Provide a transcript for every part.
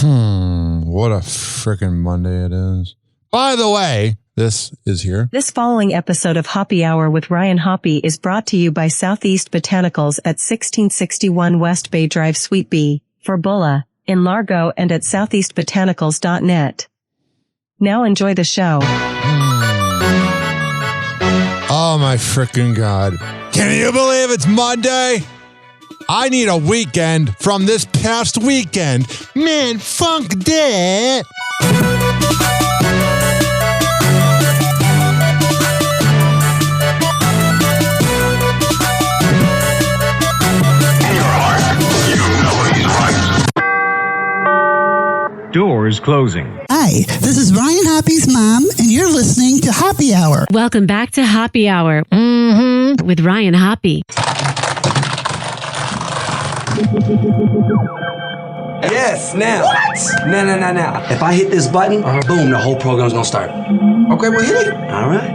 What a freaking Monday it is. By the way, this is here. This following episode of Hoppe Hour with Ryan Hoppe is brought to you by Southeast Botanicals at 1661 West Bay Drive, Suite B, for Bulla, in Largo, and at southeastbotanicals.net. Now enjoy the show. Oh my freaking God. Can you believe it's Monday? I need a weekend from this past weekend. Man, funk that. Doors closing. Hi, this is Ryan Hoppe's mom, and you're listening to Hoppe Hour. Welcome back to Hoppe Hour with Ryan Hoppe. Yes, now. What? Now. If I hit this button, boom, the whole program's gonna start. Okay, well, hit it. All right.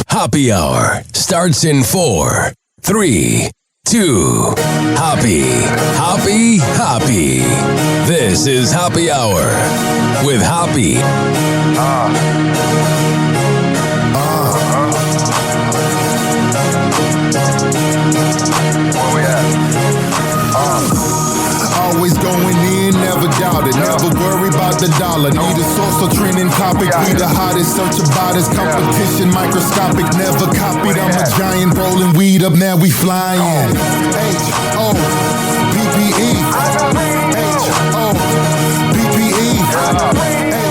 Hoppe Hour starts in 4, 3, 2. Hoppe. This is Hoppe Hour with Hoppe. Where we at? Always going in, never doubt it. Never worry about the dollar. Need a source or trending topic. Be the hottest, search about his competition. Microscopic, never copied. I'm a giant rolling weed up, now we flying. H-O-P-P-E. H-O-P-P-E.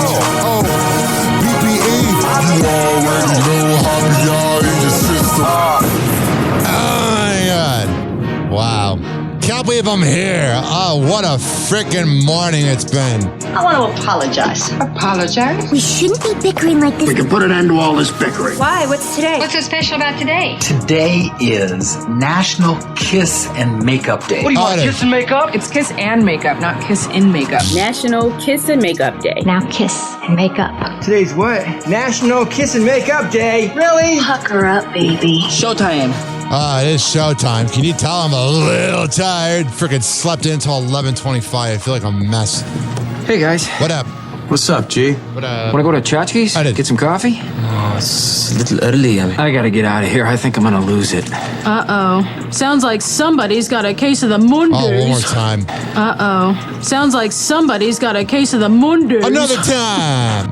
H-O-P-P-E. You already know how we are in the system. Oh my God. Wow. Can't believe I'm here. Oh, what a freaking morning it's been. I want to apologize. Apologize? We shouldn't be bickering like this. We can put an end to all this bickering. Why? What's today? What's so special about today? Today is National Kiss and Makeup Day. What do you want, kiss and makeup? It's kiss and makeup, not kiss in makeup. National Kiss and Makeup Day. Now kiss and make up. Today's what? National Kiss and Makeup Day. Really? Pucker up, baby. Showtime. It is showtime. Can you tell I'm a little tired? Freaking slept in until 11:25. I feel like a mess. Hey, guys. What up? What's up, G? What up? Want to go to Chachi's? Get some coffee? Oh, it's a little early. I gotta get out of here. I think I'm gonna lose it. Uh-oh. Sounds like somebody's got a case of the munders. Oh, one more time. Uh-oh. Sounds like somebody's got a case of the munders. Another time.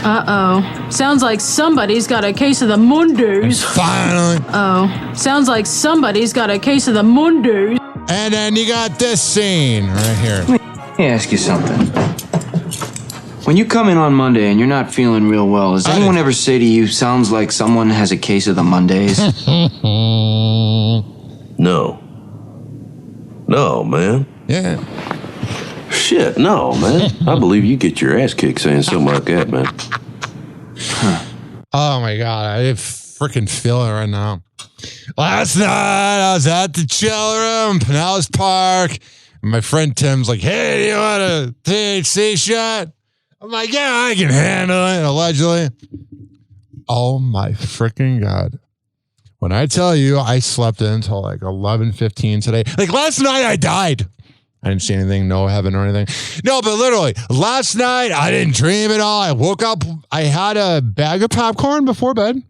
Uh-oh. Sounds like somebody's got a case of the munders. Finally. Oh. Sounds like somebody's got a case of the munders. And then you got this scene right here. Let me ask you something. When you come in on Monday and you're not feeling real well, does anyone ever say to you, sounds like someone has a case of the Mondays? No. No, man. Yeah. Shit, no, man. I believe you get your ass kicked saying something like that, man. Oh my God, I freaking feel it right now. Last night I was at the chill room, Pinellas Park, and my friend Tim's like, "Hey, do you want a THC shot?" I'm like, "Yeah, I can handle it," allegedly. Oh my freaking God. When I tell you I slept in until like 11:15 today, like last night I died. I didn't see anything, no heaven or anything. No, but literally, last night I didn't dream at all. I woke up, I had a bag of popcorn before bed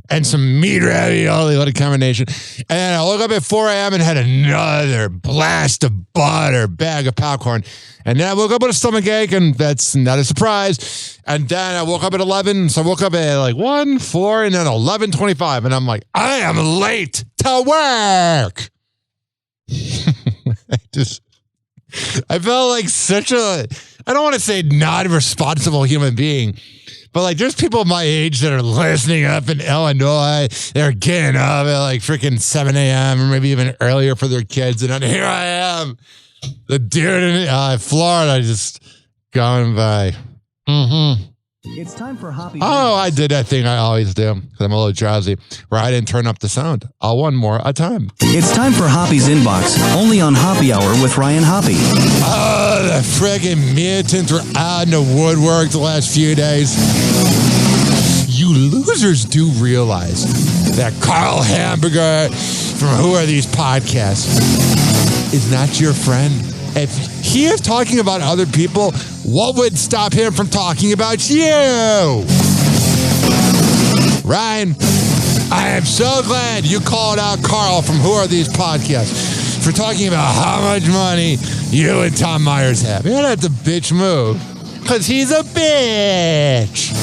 and some meat ravioli, what a combination. And I woke up at 4 a.m. and had another blast of butter, bag of popcorn. And then I woke up with a stomach ache, and that's not a surprise. And then I woke up at 11, so I woke up at like 1, 4, and then 11:25. And I'm like, I am late to work. I felt like such a, I don't want to say non-responsible human being, but like there's people my age that are listening up in Illinois. They're getting up at like freaking 7 a.m. or maybe even earlier for their kids. And then here I am, the dude in Florida just going by. It's time for Hoppe. Oh, I did that thing I always do because I'm a little drowsy, where I didn't turn up the sound. I'll one more a time. It's time for Hoppe's Inbox, only on Hoppe Hour with Ryan Hoppe. Oh, the friggin' mutants were out in the woodwork the last few days. losers do realize that Carl Hamburger from Who Are These Podcasts is not your friend. If he is talking about other people, what would stop him from talking about you? Ryan, I am so glad you called out Carl from Who Are These Podcasts for talking about how much money you and Tom Myers have. You don't have to bitch move, because he's a bitch.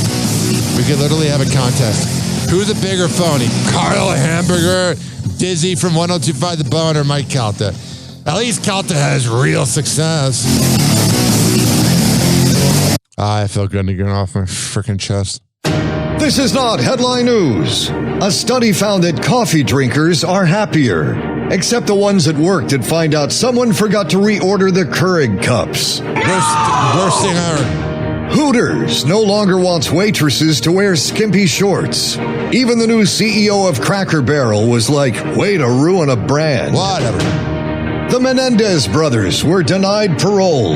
We could literally have a contest. Who's a bigger phony? Carl Hamburger, Dizzy from 102.5 The Bone, or Mike Calta? At least Calta has real success. I feel good to get off my freaking chest. This is not headline news. A study found that coffee drinkers are happier, except the ones at work that find out someone forgot to reorder the Keurig cups. Worst thing ever. Hooters no longer wants waitresses to wear skimpy shorts. Even the new CEO of Cracker Barrel was like, way to ruin a brand. Whatever. The Menendez brothers were denied parole.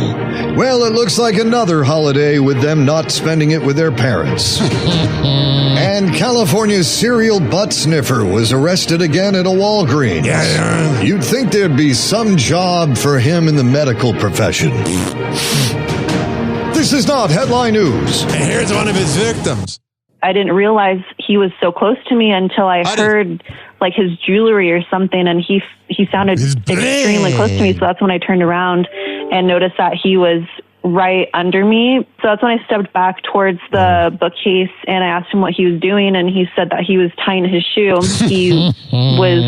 Well, it looks like another holiday with them not spending it with their parents. And California's serial butt sniffer was arrested again at a Walgreens. Yeah. You'd think there'd be some job for him in the medical profession. This is not headline news. And here's one of his victims. I didn't realize he was so close to me until I heard like his jewelry or something, and he sounded extremely close to me. So that's when I turned around and noticed that he was right under me. So that's when I stepped back towards the bookcase and I asked him what he was doing, and he said that he was tying his shoe. He was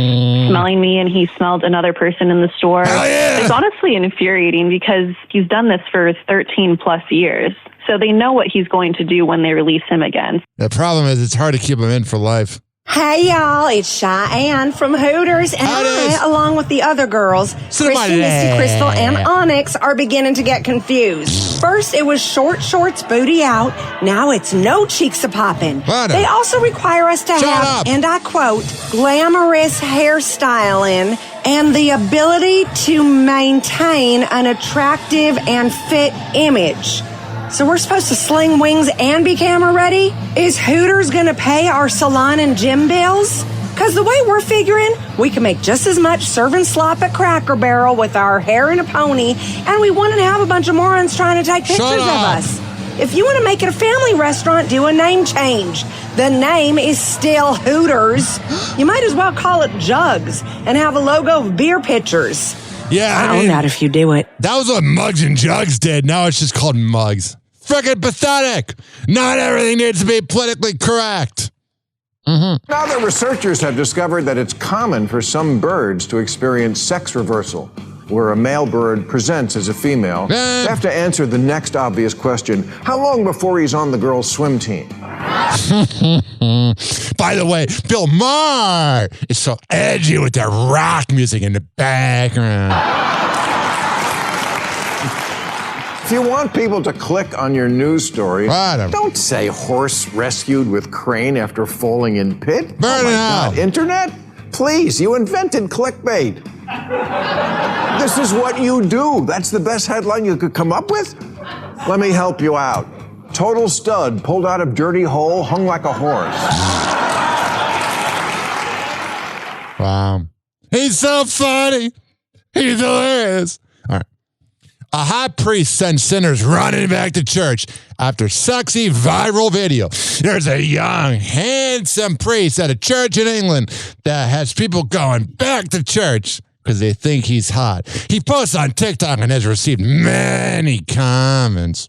smelling me, and he smelled another person in the store. It's honestly infuriating because he's done this for 13 plus years. So they know what he's going to do when they release him again. The problem is it's hard to keep him in for life. Hey, y'all, it's Cheyenne from Hooters, and I, along with the other girls, Christy, Misty, Crystal, and Onyx, are beginning to get confused. First, it was short shorts, booty out. Now it's no cheeks a-popping. They also require us to have, and I quote, glamorous hairstyling and the ability to maintain an attractive and fit image. So we're supposed to sling wings and be camera ready? Is Hooters going to pay our salon and gym bills? Because the way we're figuring, we can make just as much serving slop at Cracker Barrel with our hair in a pony, and we wouldn't have a bunch of morons trying to take pictures of us. If you want to make it a family restaurant, do a name change. The name is still Hooters. You might as well call it Jugs and have a logo of beer pitchers. Yeah, I own that if you do it. That was what Mugs and Jugs did. Now it's just called Mugs. Freaking pathetic. Not everything needs to be politically correct. Now the researchers have discovered that it's common for some birds to experience sex reversal, where a male bird presents as a female. They have to answer the next obvious question: how long before he's on the girls' swim team? By the way, Bill Maher is so edgy with that rock music in the background. If you want people to click on your news story, don't say horse rescued with crane after falling in pit. Burn it out. Internet? Please, you invented clickbait. This is what you do. That's the best headline you could come up with? Let me help you out. Total stud pulled out of dirty hole, hung like a horse. Wow. He's so funny. He's hilarious. All right. A high priest sends sinners running back to church after sexy viral video. There's a young, handsome priest at a church in England that has people going back to church because they think he's hot. He posts on TikTok and has received many comments.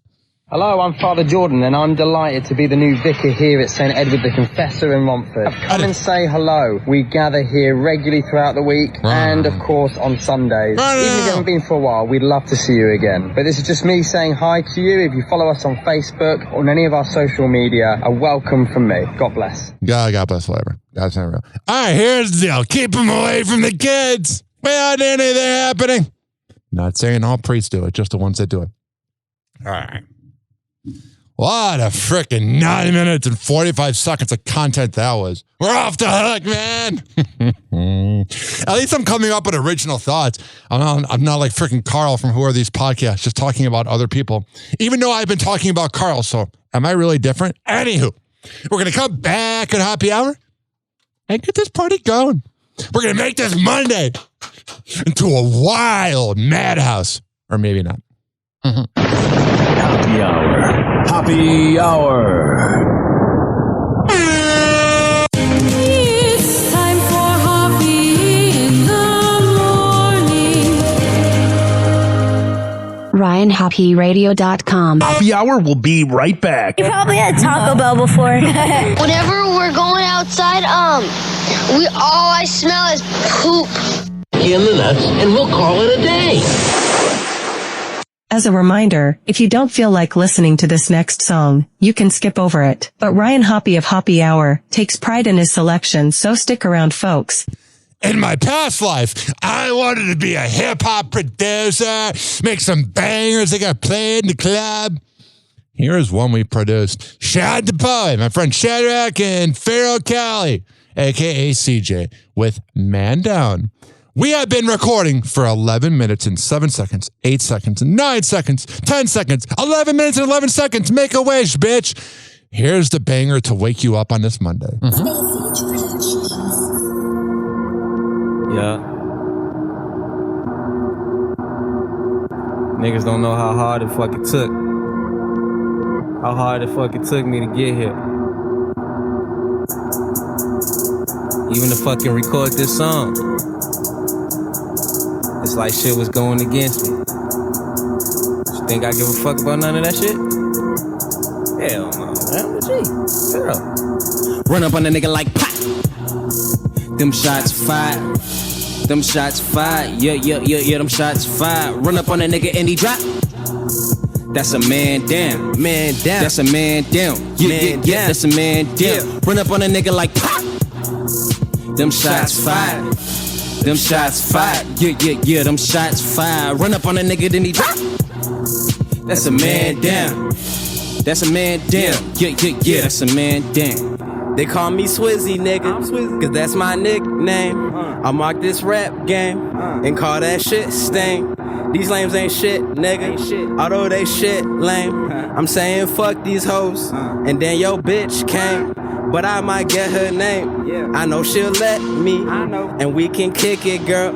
Hello, I'm Father Jordan, and I'm delighted to be the new vicar here at St. Edward the Confessor in Romford. Come and say hello. We gather here regularly throughout the week, and of course on Sundays. Even if you haven't been for a while, we'd love to see you again. But this is just me saying hi to you. If you follow us on Facebook or on any of our social media, a welcome from me. God bless. God bless forever. That's not real. All right, here's the deal. Keep them away from the kids. Without anything happening. Not saying all priests do it, just the ones that do it. All right. What a freaking 9 minutes and 45 seconds of content that was. We're off the hook, man. At least I'm coming up with original thoughts. I'm not like freaking Carl from Who Are These Podcasts, just talking about other people. Even though I've been talking about Carl, so am I really different? Anywho, We're going to come back at Happy Hour and get this party going. We're going to make this Monday into a wild madhouse. Or maybe not. Happy Hour. Happy Hour. It's time for Hoppy in the morning. RyanHoppyRadio.com. Happy Hour will be right back. You probably had Taco Bell before. Whenever we're going outside, all I smell is poop. In the nuts, and we'll call it a day. As a reminder, if you don't feel like listening to this next song, you can skip over it. But Ryan Hoppe of Happy Hour takes pride in his selection, so stick around, folks. In my past life, I wanted to be a hip-hop producer, make some bangers that got played in the club. Here's one we produced. Shad the Poet, my friend Shadrach and Pharaoh Cali, a.k.a. CJ, with Man Down. We have been recording for 11 minutes and 7 seconds, 8 seconds, 9 seconds, 10 seconds, 11 minutes and 11 seconds. Make a wish, bitch. Here's the banger to wake you up on this Monday. Yeah. Niggas don't know how hard it fucking took. How hard it fucking took me to get here. Even to fucking record this song. It's like shit was going against me. You think I give a fuck about none of that shit? Hell no, man. Gee, girl. Run up on a nigga like pop. Them shots fired. Them shots fired. Yeah, them shots fired. Run up on a nigga and he drop. That's a man down. Man down. That's a man down. Yeah. That's a man down. Run up on a nigga like pop. Them shots fired. Them shots fired. Yeah, them shots fired. Run up on a nigga, then he drop. That's a man down. That's a man down. Yeah, that's a man down. They call me Swizzy, nigga, cause that's my nickname. I mark this rap game and call that shit stain. These lames ain't shit, nigga, although they shit lame. I'm saying fuck these hoes, and then your bitch came. But I might get her name. I know she'll let me. And we can kick it, girl.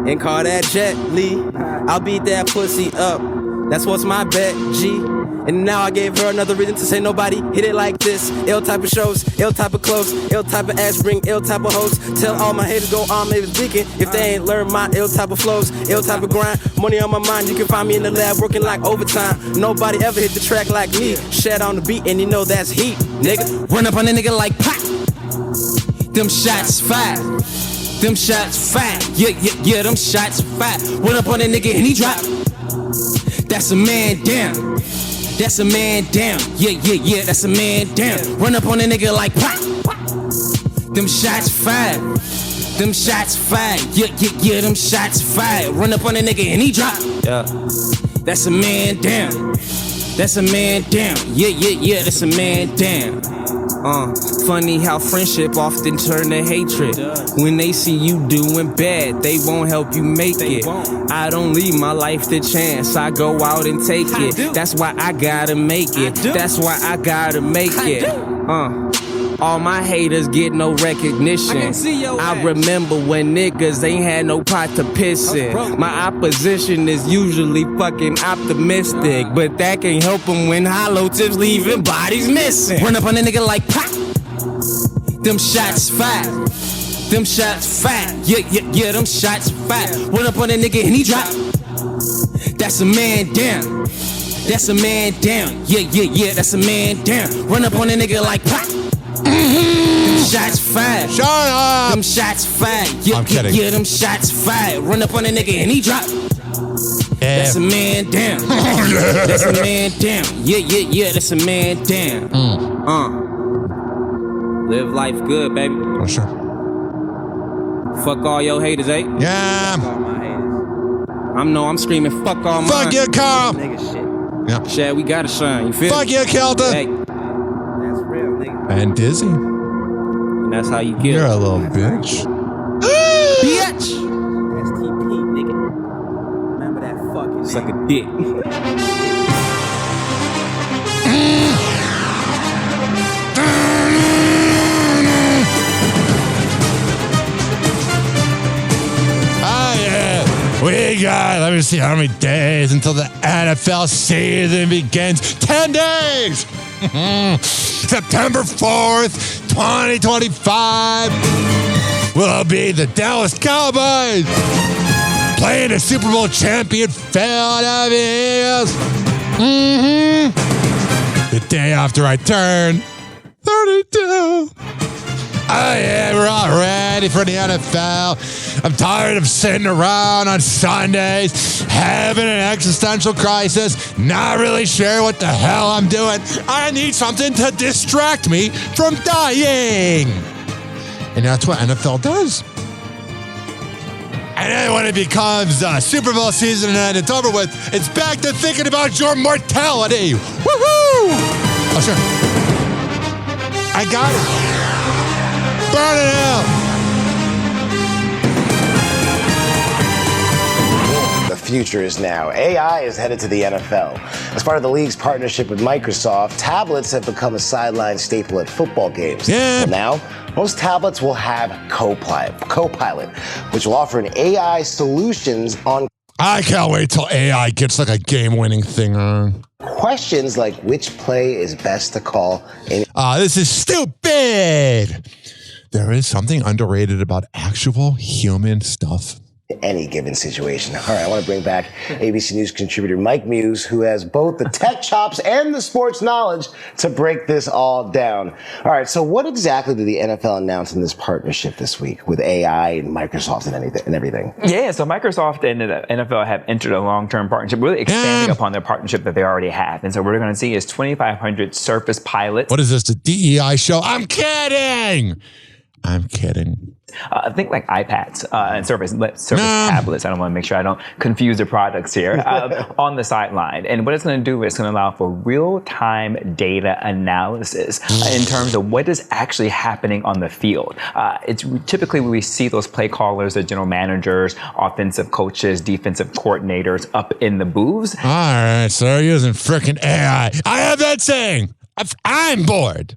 And call that Jet Li. I'll beat that pussy up. That's what's my bet, G. And now I gave her another reason to say nobody hit it like this. Ill type of shows, ill type of clothes, ill type of ass bring ill type of hoes. Tell all my haters go on, maybe it's weekend if they ain't learned my ill type of flows, ill type of grind. Money on my mind, you can find me in the lab working like overtime. Nobody ever hit the track like me. Shed on the beat and you know that's heat, nigga. Run up on a nigga like pop. Them shots fired. Them shots fired. Yeah, them shots fired. Run up on a nigga and he drop. That's a man down. That's a man down. Yeah, that's a man down. Run up on a nigga like pop. Them shots fired. Them shots fired. Yeah, them shots fired. Run up on a nigga and he drop. Yeah. That's a man down. That's a man down. Yeah, that's a man down. Funny how friendship often turn to hatred. When they see you doing bad, they won't help you make it. I don't leave my life to chance, I go out and take it. That's why I gotta make it. That's why I gotta make it. All my haters get no recognition. I remember when niggas ain't had no pot to piss in. My opposition is usually fucking optimistic, but that can't help them when hollow tips leaving bodies missing. Run up on a nigga like pop. Them shots fired. Them shots fired. Yeah, them shots fired. Run up on a nigga and he drop. That's a man down. That's a man down. Yeah, that's a man down. Run up on a nigga like pop. Them shots fired. Shut up. Them shots fired. I'm kidding. Yeah, them shots fired. Run up on a nigga and he drop. That's a man down. That's a man down. Yeah, that's a man down. Live life good, baby. Oh, sure. Fuck all your haters, eh? Yeah. Fuck all my haters. I'm screaming, fuck all my fuck you, Carl. Nigga shit. Yeah. Shad, we gotta shine. You feel fuck me? you, Kelta. Hey. That's real, nigga. And Dizzy. And that's how you get You're it. a little bitch. Bitch! STP, nigga. Remember that fucking suck a dick. got, let me see how many days until the NFL season begins. 10 days. September 4th, 2025 will be the Dallas Cowboys playing the Super Bowl champion Philadelphia Eagles. The day after I turn 32. Oh yeah, we're all ready for the NFL. I'm tired of sitting around on Sundays, having an existential crisis, not really sure what the hell I'm doing. I need something to distract me from dying. And that's what NFL does. And then when it becomes Super Bowl season and it's over with, it's back to thinking about your mortality. Woohoo! Oh, sure. I got it. Burn it out. The future is now. AI is headed to the NFL. As part of the league's partnership with Microsoft, tablets have become a sideline staple at football games. Yeah. Well, now, most tablets will have Copilot, which will offer an AI solutions on. I can't wait till AI gets like a game-winning thing on. Questions like which play is best to call. This is stupid. There is something underrated about actual human stuff. Any given situation. All right, I want to bring back ABC News contributor Mike Muse, who has both the tech chops and the sports knowledge to break this all down. All right, so what exactly did the NFL announce in this partnership this week with AI and Microsoft and everything? Yeah, so Microsoft and the NFL have entered a long-term partnership, really expanding upon their partnership that they already have. And so what we're going to see is 2,500 Surface pilots. What is this, the DEI show? I'm kidding. Think like iPads and Surface tablets. I don't want to make sure I don't confuse the products here on the sideline. And what it's going to do is it's going to allow for real-time data analysis in terms of what is actually happening on the field. It's typically when we see those play callers, the general managers, offensive coaches, defensive coordinators up in the booths. All right, so they're using freaking AI. I have that saying. I'm bored.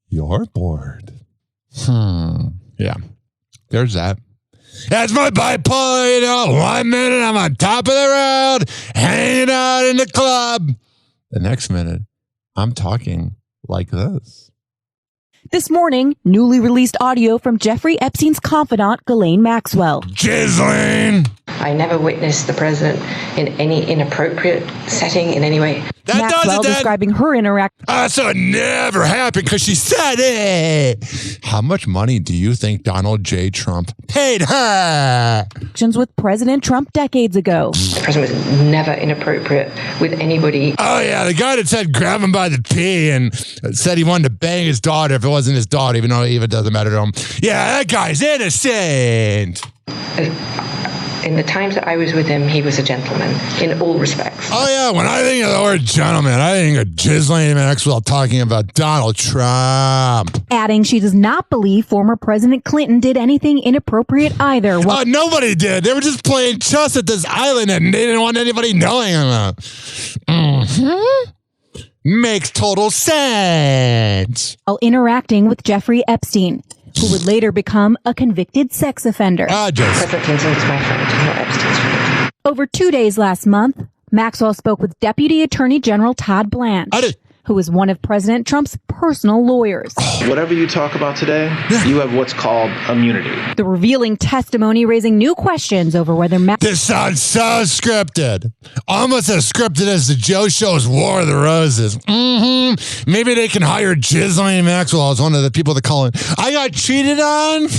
You're bored. Yeah. There's that. That's my bipolar, 1 minute I'm on top of the road, hanging out in the club. The next minute, I'm talking like this. This morning, newly released audio from Jeffrey Epstein's confidant, Ghislaine Maxwell. Ghislaine! I never witnessed the president in any inappropriate setting in any way. Maxwell describing her interaction. So it never happened because she said it. How much money do you think Donald J. Trump paid her? With President Trump decades ago. The president was never inappropriate with anybody. Oh, yeah, the guy that said grab him by the pee and said he wanted to bang his daughter if it wasn't his daughter, even though it even doesn't matter to him. Yeah, that guy's innocent. In the times that I was with him, he was a gentleman in all respects. Oh, yeah. When I think of the word gentleman, I think of Ghislaine Maxwell talking about Donald Trump. Adding she does not believe former President Clinton did anything inappropriate either. Nobody did. They were just playing chess at this island and they didn't want anybody knowing about. Makes total sense. While interacting with Jeffrey Epstein, who would later become a convicted sex offender. President Clinton was my friend, not Epstein's friend. Over 2 days last month, Maxwell spoke with Deputy Attorney General Todd Blanche, who is one of President Trump's personal lawyers. Whatever you talk about today, you have what's called immunity. The revealing testimony raising new questions over whether This sounds so scripted. Almost as scripted as the Joe Show's War of the Roses. Maybe they can hire Ghislaine Maxwell as one of the people that call in. I got cheated on.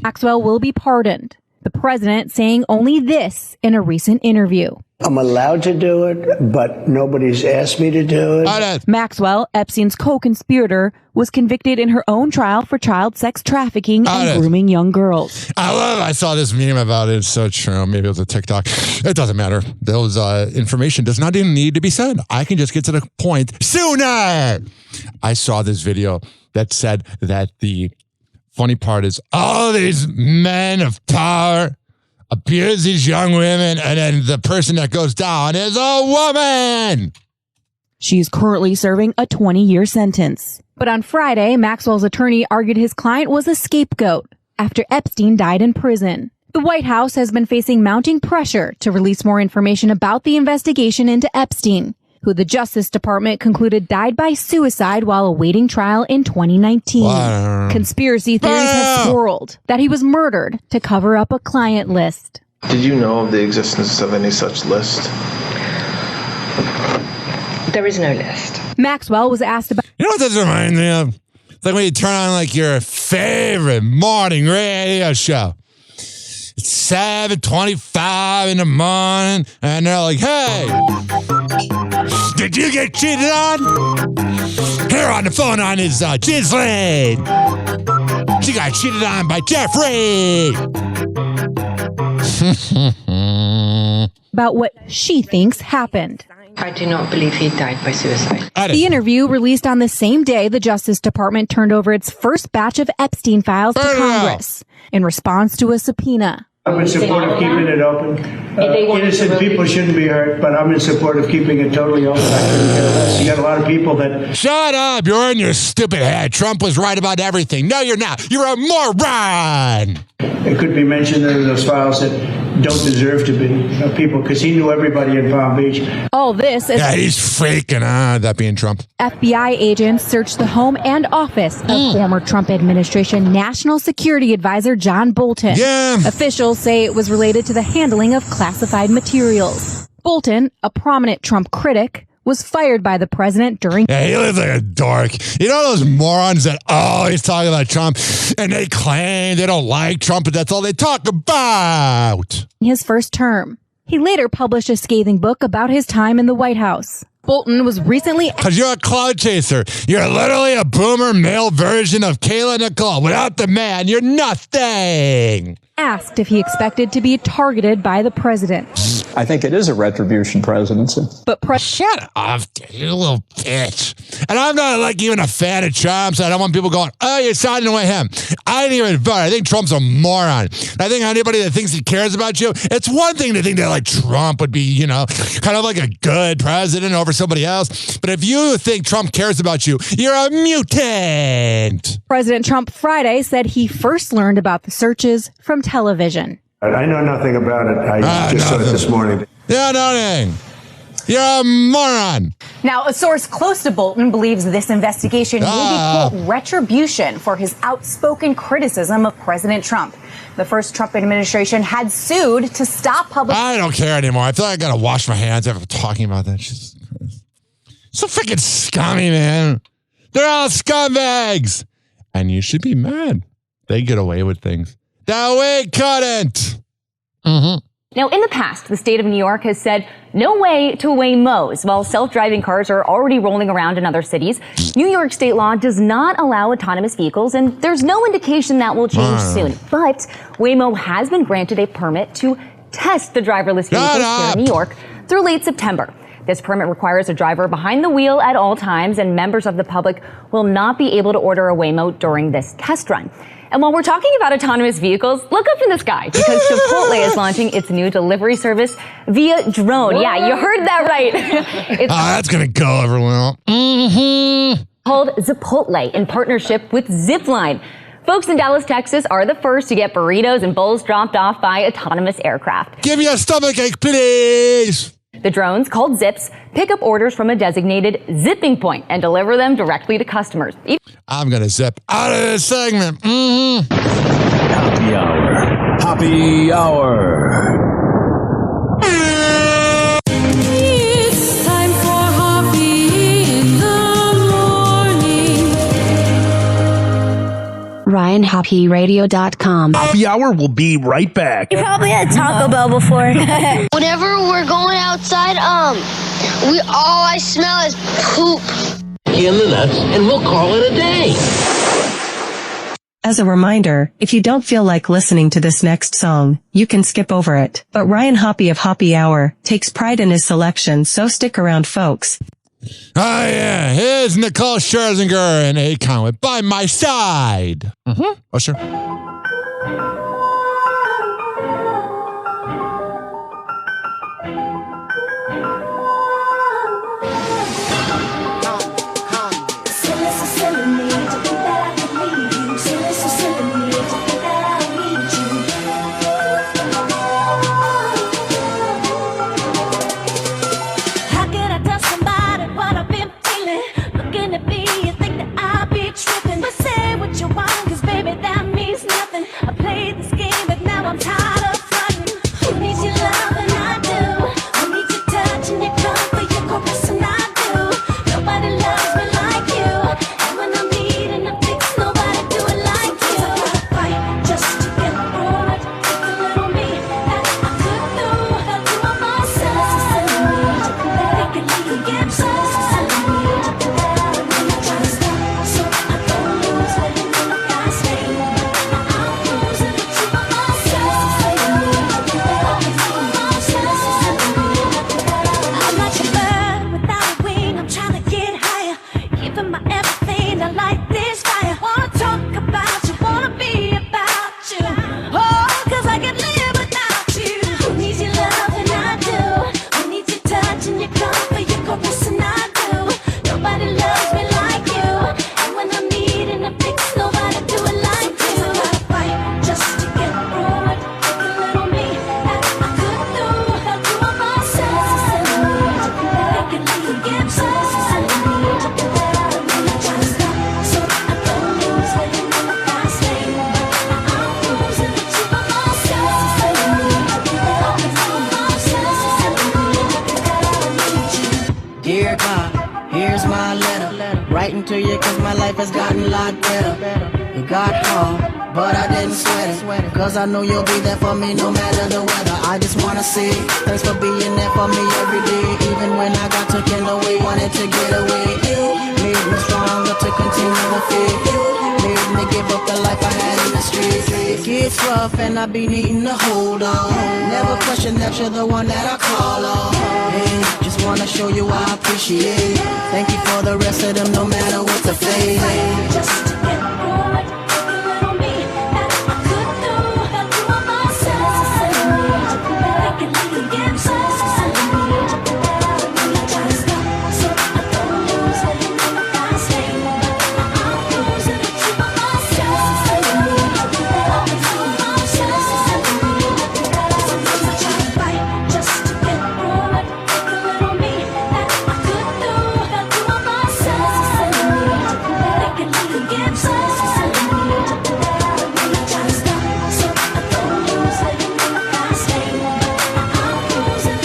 Maxwell will be pardoned. The president saying only this in a recent interview. I'm allowed to do it, but nobody's asked me to do it. Maxwell, Epstein's co-conspirator, was convicted in her own trial for child sex trafficking and grooming young girls. I saw this meme about it. It's so true. Maybe it was a TikTok. It doesn't matter. Those information does not even need to be said. I can just get to the point sooner. I saw this video that said that the funny part is all these men of power abuse these young women, and then the person that goes down is a woman. She's currently serving a 20-year sentence. But on Friday, Maxwell's attorney argued his client was a scapegoat after Epstein died in prison. The White House has been facing mounting pressure to release more information about the investigation into Epstein, who the Justice Department concluded died by suicide while awaiting trial in 2019. Wow. Conspiracy theories have swirled that he was murdered to cover up a client list. Did you know of the existence of any such list? There is no list. Maxwell was asked about... You know what this reminds me of? It's like when you turn on like your favorite morning radio show. It's 7:25 in the morning, and they're like, hey, did you get cheated on? Here on the phone on is Ghislaine. She got cheated on by Jeffrey. about what she thinks happened. I do not believe he died by suicide. The interview, released on the same day the Justice Department turned over its first batch of Epstein files to Congress in response to a subpoena. I'm in support of keeping it open. Innocent people shouldn't be hurt, but I'm in support of keeping it totally open. I couldn't care less. You got a lot of people that... Shut up! You're in your stupid head. Trump was right about everything. No, you're not. You're a moron! It could be mentioned in those files that don't deserve to be people, because he knew everybody in Palm Beach. All this is... Yeah, he's faking, that being Trump. FBI agents searched the home and office of former Trump administration National Security Advisor John Bolton. Yeah. Officials say it was related to the handling of classified materials. Bolton, a prominent Trump critic, was fired by the president during... Yeah, he lives like a dork. You know those morons that always talk about Trump and they claim they don't like Trump, but that's all they talk about. His first term. He later published a scathing book about his time in the White House. Bolton was recently... Because you're a cloud chaser. You're literally a boomer male version of Kayla Nicole. Without the man, you're nothing. Asked if he expected to be targeted by the president. I think it is a retribution presidency. But shut up, you little bitch. And I'm not like even a fan of Trump, so I don't want people going, oh, you're siding with him. I didn't even vote. I think Trump's a moron. I think anybody that thinks he cares about you, it's one thing to think that like Trump would be, kind of like a good president over somebody else. But if you think Trump cares about you, you're a mutant. President Trump Friday said he first learned about the searches from television. I know nothing about it. I just saw it this morning. Yeah, nothing. You're a moron. Now, a source close to Bolton believes this investigation may be, quote, retribution for his outspoken criticism of President Trump. The first Trump administration had sued to stop public... I don't care anymore. I feel like I gotta wash my hands after talking about that. So freaking scummy, man. They're all scumbags. And you should be mad. They get away with things that we couldn't. Mm-hmm. Now, in the past, the state of New York has said no way to Waymos. While self-driving cars are already rolling around in other cities, New York state law does not allow autonomous vehicles, and there's no indication that will change soon. But Waymo has been granted a permit to test the driverless vehicles here in New York through late September. This permit requires a driver behind the wheel at all times, and members of the public will not be able to order a Waymo during this test run. And while we're talking about autonomous vehicles, look up in the sky, because Chipotle is launching its new delivery service via drone. What? Yeah, you heard that right. It's that's going to go over well. Called Chipotle in partnership with Zipline. Folks in Dallas, Texas are the first to get burritos and bowls dropped off by autonomous aircraft. Give me a stomachache, please. The drones, called Zips, pick up orders from a designated zipping point and deliver them directly to customers. I'm going to zip out of this segment. Happy Hour. Happy Hour. It's time for Hoppe in the morning. RyanHoppyRadio.com. Happy Hour will be right back. You probably had Taco Bell before. Whenever we're going outside, all I smell is poop. In the nuts, and we'll call it a day. As a reminder, if you don't feel like listening to this next song, you can skip over it. But Ryan Hoppe of Hoppe Hour takes pride in his selection, so stick around, folks. Oh, yeah. Here's Nicole Scherzinger and Akon with By My Side. Mm-hmm. Oh, sure. need a light this fire. Wanna talk about you, wanna be about you. Oh, 'cause I can't live without you. Who needs your love and I do? Who needs your touch and your comfort, your caress and I do? Nobody loves me like you. And when I'm needing a fix, nobody do it like you. I gotta fight just to get through it. Take a little me that I could do. I'll do it myself. I can leave again, so I need you. I'm trying to stop so I don't lose it in the fast lane. I'm losing with you by myself. I need you. I'll be by myself. I need you. Dear God, here's my letter. Writing to you 'cause my life has gotten a lot better. It got hard, but I didn't sweat it. 'Cause I know you'll be there for me no matter the weather. I just wanna say thanks for being there for me every day. Even when I got taken away, wanted to get away. You made me stronger to continue to fight. You made me give up the life I had in the streets. It gets rough and I be needing to hold on. Never question that you're the one that I call on. Hey, just wanna show you I appreciate. Thank you for the rest of them, no matter what the fate. Just to get through it, take a little me that I could do. I'll do it myself. I need you. I can leave again, so I need you. I'm trying to stop so I don't lose it in the fast lane. I'm losing with you by myself. I need you. I'll be by myself. I need you. I'm trying to fight just to get through it. Take a little me that I could do. I'll do it myself. I need you. I can leave again, so I need you. I'm trying to stop so I don't lose it in the fast lane. I'm losing.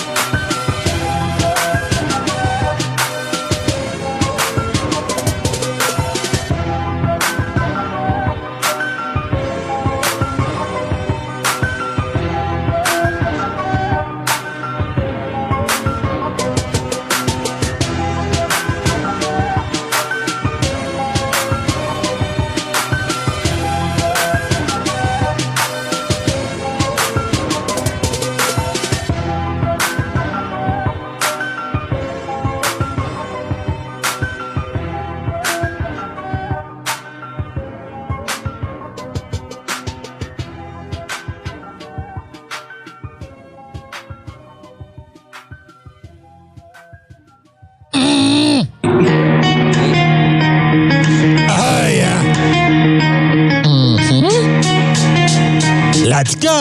Oh, yeah. Let's go.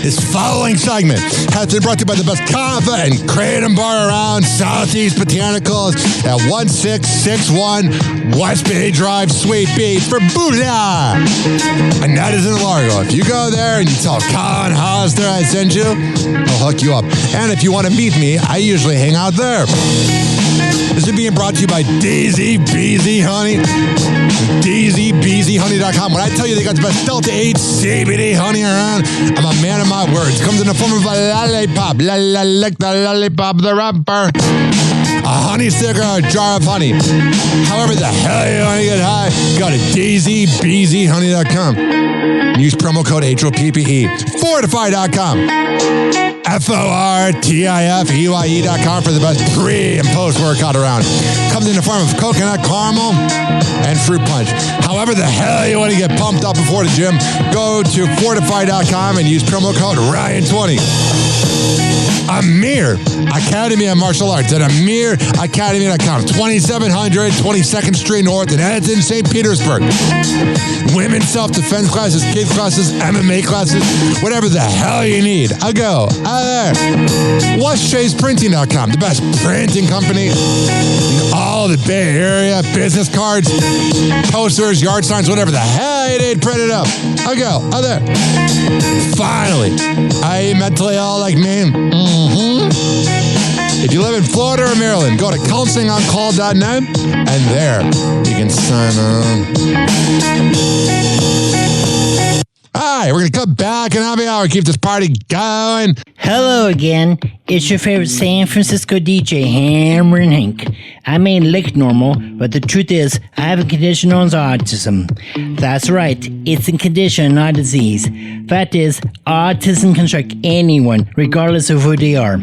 This following segment has been brought to you by the best kava and kratom bar around, Southeast Botanicals at 1661 West Bay Drive, Sweet Beach for Buddha. And that is in Largo. If you go there and you tell Colin Hollister I sent you, I'll hook you up. And if you want to meet me, I usually hang out there. This is being brought to you by Daisy Beezy Honey. DaisyBeezyHoney.com. When I tell you they got the best Delta 8 CBD honey around, I'm a man of my words. Comes in the form of a lollipop. Lick the lollipop, the rapper. A honey stick or a jar of honey. However the hell you want to get high, go to DaisyBeezyHoney.com. Use promo code HOPPE. Fortify.com. FORTIFEYE.com for the best pre and post workout around. Comes in the form of coconut caramel and fruit punch. However the hell you want to get pumped up before the gym, go to Fortify.com and use promo code Ryan20. Amir Academy of Martial Arts at AmirAcademy.com. 2700 22nd Street North in Edmonton, St. Petersburg. Women's self-defense classes, kids classes, MMA classes, whatever the hell you need. I'll go. There. WhatShay'sPrinting.com, the best printing company in all the Bay Area. Business cards, posters, yard signs, whatever the hell you need, print it up. I'll go. There. Finally, are you mentally ill like me? If you live in Florida or Maryland, go to counselingoncall.net and there you can sign on. All right, we're going to come back in happy hour, keep this party going. Hello again. It's your favorite San Francisco DJ, Hammer and Hank. I may look normal, but the truth is, I have a condition known as autism. That's right, it's a condition, not a disease. Fact is, autism can strike anyone, regardless of who they are.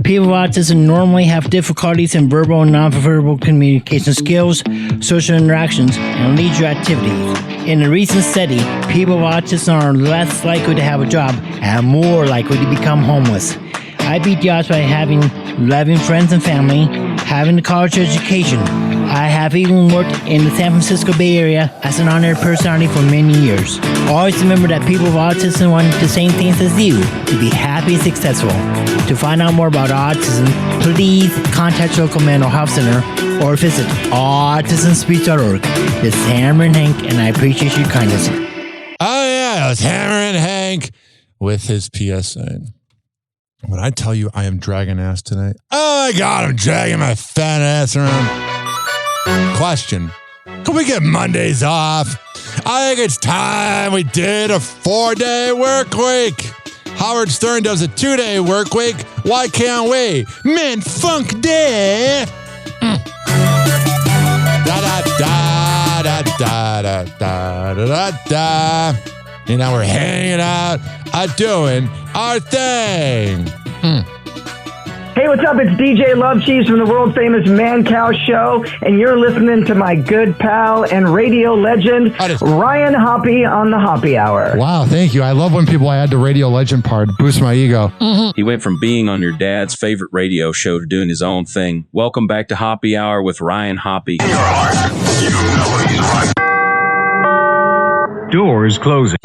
People with autism normally have difficulties in verbal and non-verbal communication skills, social interactions, and leisure activities. In a recent study, people with autism are less likely to have a job and more likely to become homeless. I beat the odds by having loving friends and family, having a college education. I have even worked in the San Francisco Bay Area as an honored personality for many years. Always remember that people with autism want the same things as you, to be happy and successful. To find out more about autism, please contact your local mental health center or visit autismspeech.org. This is Hammer and Hank, and I appreciate your kindness. Oh, yeah, it was Hammer and Hank with his PSA. When I tell you I am dragging ass today, oh my God, I'm dragging my fat ass around. Question, can we get Mondays off? I think it's time we did a 4-day work week. Howard Stern does a 2-day work week. Why can't we? Men Funk Day. Da-da-da-da-da-da-da-da-da. You know, we're hanging out, doing our thing. Hey, what's up? It's DJ Love Cheese from the world famous Man Cow Show, and you're listening to my good pal and radio legend, Ryan Hoppe on the Hoppe Hour. Wow, thank you. I love when people add the radio legend part. Boost my ego. He went from being on your dad's favorite radio show to doing his own thing. Welcome back to Hoppe Hour with Ryan Hoppe. Doors closing.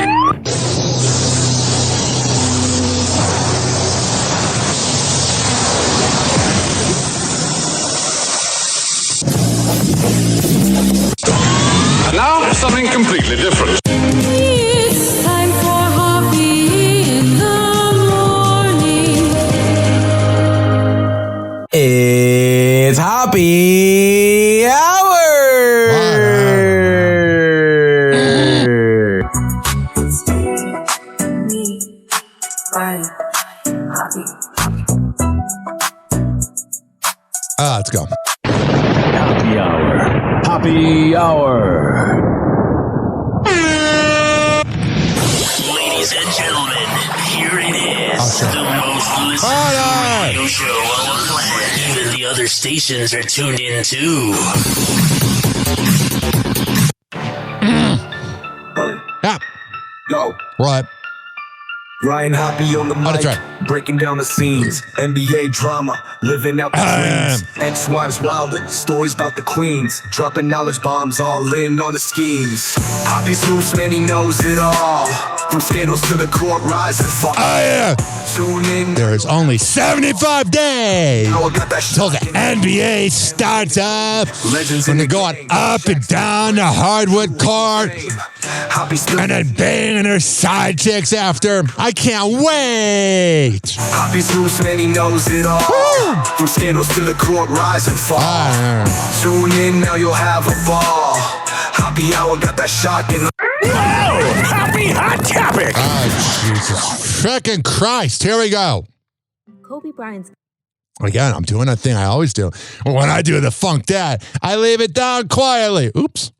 Now, something completely different. It's time for Hoppe in the morning. It's Hoppe Hour. Let's go. Hoppe Hour. Hoppe Hour. Ladies and gentlemen, here it is. The most listened to radio show on the planet. Even the other stations are tuned in too. Yeah. Go. Right. Ryan Hoppe on the mic, breaking down the scenes, NBA drama, living out the dreams, ex-wives wildin', stories about the queens, dropping knowledge bombs all in on the schemes. Hoppe's loose, man, he knows it all, from scandals to the court rising fall. Tune in. There is only 75 days until the NBA starts up. When they're going up and down the hardwood court, and then banging their side chicks after. I can't wait. Hoppe's loose, man, he knows it all. From scandals to the court rise and fall. Tune in, now you'll have a ball. Hoppe Hour got that shotgun. Hoppe Hot Topic. Oh, Jesus frickin' Christ. Here we go. Kobe Bryant's. Again, I'm doing that thing I always do. When I do the funk dad, I leave it down quietly. Oops.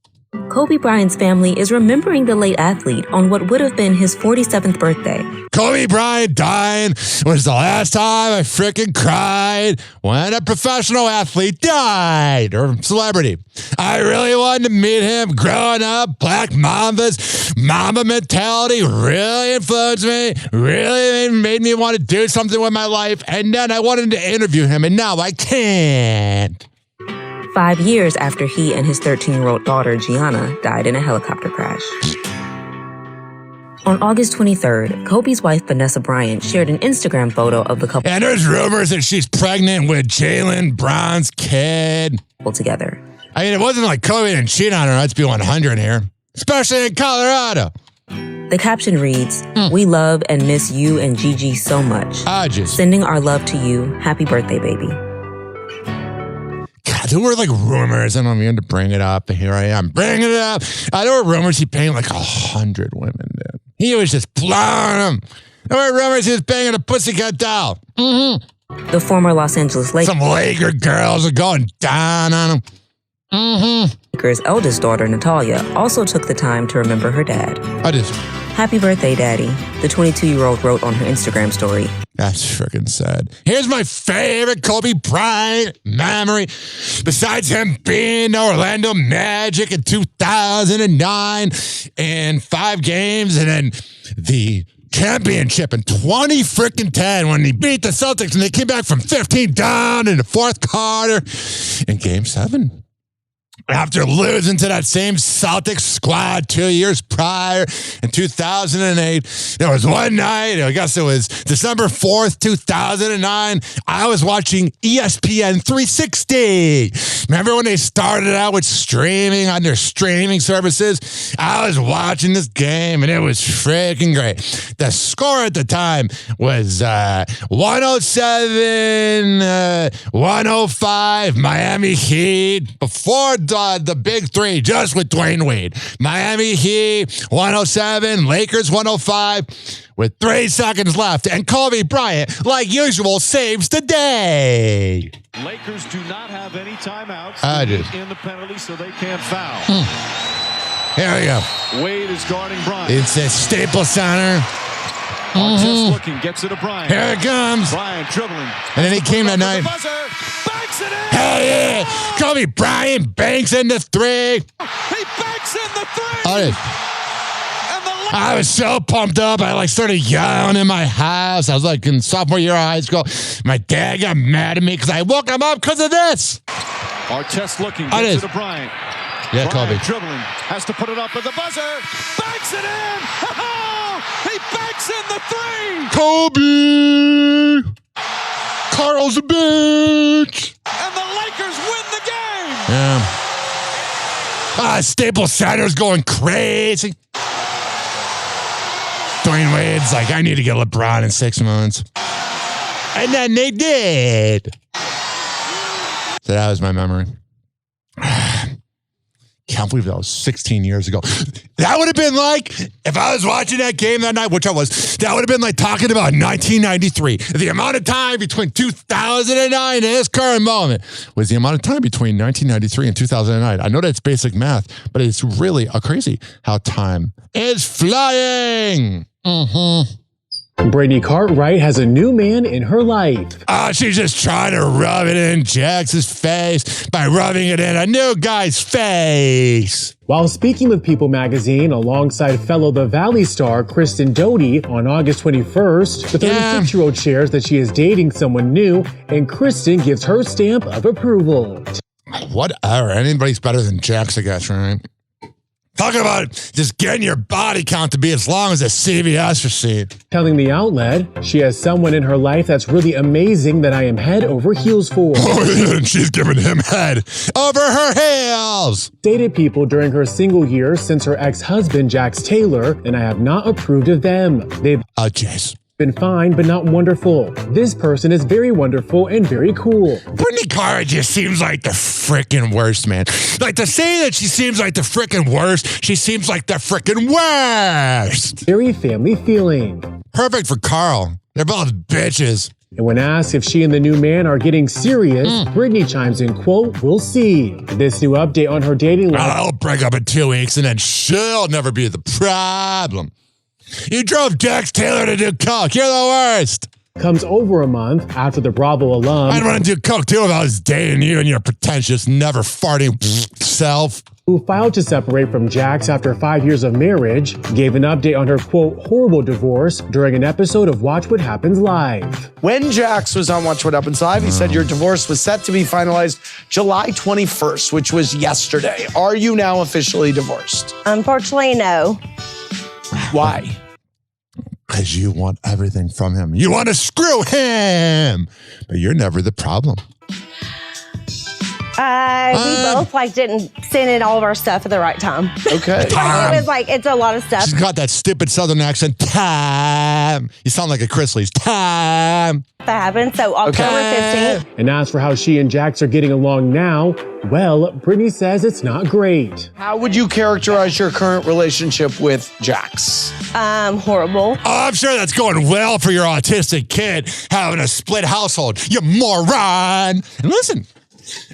Kobe Bryant's family is remembering the late athlete on what would have been his 47th birthday. Kobe Bryant dying was the last time I frickin' cried when a professional athlete died, or celebrity. I really wanted to meet him growing up. Black Mambas, Mamba mentality really influenced me, really made me want to do something with my life, and then I wanted to interview him, and now I can't. 5 years after he and his 13-year-old daughter, Gianna, died in a helicopter crash. On August 23rd, Kobe's wife, Vanessa Bryant, shared an Instagram photo of the couple. And there's rumors that she's pregnant with Jaylen Brown's kid. Together. I mean, it wasn't like Kobe didn't cheat on her. Let's be 100 here. Especially in Colorado. The caption reads, "We love and miss you and Gigi so much. Sending our love to you. Happy birthday, baby." God, there were like rumors. I don't mean to bring it up, but here I am bringing it up. There were rumors he banged like 100 women, dude. He was just blowing them. There were rumors he was banging a pussycat doll. The former Los Angeles Lakers. Some Laker girls are going down on him. Mm-hmm. Lakers' eldest daughter, Natalia, also took the time to remember her dad. I did. Happy birthday, Daddy, the 22-year-old wrote on her Instagram story. That's freaking sad. Here's my favorite Kobe Bryant memory. Besides him being the Orlando Magic in 2009 and 5 games, and then the championship in 2010 when he beat the Celtics and they came back from 15 down in the fourth quarter in Game 7. After losing to that same Celtics squad 2 years prior in 2008, there was one night, I guess it was December 4th, 2009, I was watching ESPN 360. Remember when they started out with streaming on their streaming services? I was watching this game, and it was freaking great. The score at the time was 107-105, Miami Heat, before the big three, just with Dwayne Wade. Miami Heat, 107, Lakers, 105, with 3 seconds left. And Kobe Bryant, like usual, saves the day. Lakers do not have any timeouts in the penalty, so they can't foul. Here we go. Wade is guarding Bryant. It's at Staples Center. Artest looking, gets it to Bryant. Here it comes. Bryant dribbling. And then he came that night. Banks it in. Hell yeah. Kobe Bryant banks in the 3. He banks in the 3. I was so pumped up. I started yelling in my house. I was like in sophomore year of high school. My dad got mad at me because I woke him up because of this. Artest looking, gets it to Bryant. Yeah, Kobe. Dribbling, has to put it up at the buzzer. Banks it in. He banks in the 3. Kobe. Carl's a bitch. And the Lakers win the game. Yeah. Staples Center's going crazy. Dwayne Wade's like, I need to get LeBron in 6 months. And then they did. So that was my memory. Can't believe that was 16 years ago. That would have been like, if I was watching that game that night, which I was, that would have been like talking about 1993. The amount of time between 2009 and this current moment was the amount of time between 1993 and 2009. I know that's basic math, but it's really crazy how time is flying. Mm-hmm. Brittany Cartwright has a new man in her life. She's just trying to rub it in Jax's face by rubbing it in a new guy's face. While speaking with People magazine alongside fellow The Valley star Kristen Doty on August 21st, the 36-year-old shares that she is dating someone new, and Kristen gives her stamp of approval. Whatever. Anybody's better than Jax, I guess, right? Talking about just getting your body count to be as long as a CVS receipt. Telling the outlet, she has someone in her life that's really amazing that I am head over heels for. And she's giving him head over her heels. Dated People during her single year since her ex-husband, Jax Taylor, and I have not approved of them. They've been fine, but not wonderful. This person is very wonderful and very cool. Brittany Cartwright just seems like the freaking worst, man. Like, to say that she seems like the freaking worst, she seems like the freaking worst. Very family feeling. Perfect for Carl. They're both bitches. And when asked if she and the new man are getting serious, Brittany chimes in, quote, "We'll see." This new update on her dating life. I'll break up in 2 weeks and then she'll never be the problem. You drove Jax Taylor to do coke. You're the worst. Comes over a month after the Bravo alum. I'd want to do coke too if I was dating you and your pretentious, never farting self. Who filed to separate from Jax after 5 years of marriage, gave an update on her, quote, horrible divorce during an episode of Watch What Happens Live. When Jax was on Watch What Happens Live, he said your divorce was set to be finalized July 21st, which was yesterday. Are you now officially divorced? Unfortunately, no. Why? Because you want everything from him. You want to screw him, but you're never the problem. We both didn't send in all of our stuff at the right time. Okay. It was it's a lot of stuff. She's got that stupid Southern accent. Time. You sound like a Chrisley's. Time. That happened. So October 15th. And as for how she and Jax are getting along now, well, Brittany says it's not great. How would you characterize your current relationship with Jax? Horrible. Oh, I'm sure that's going well for your autistic kid having a split household. You moron. And listen,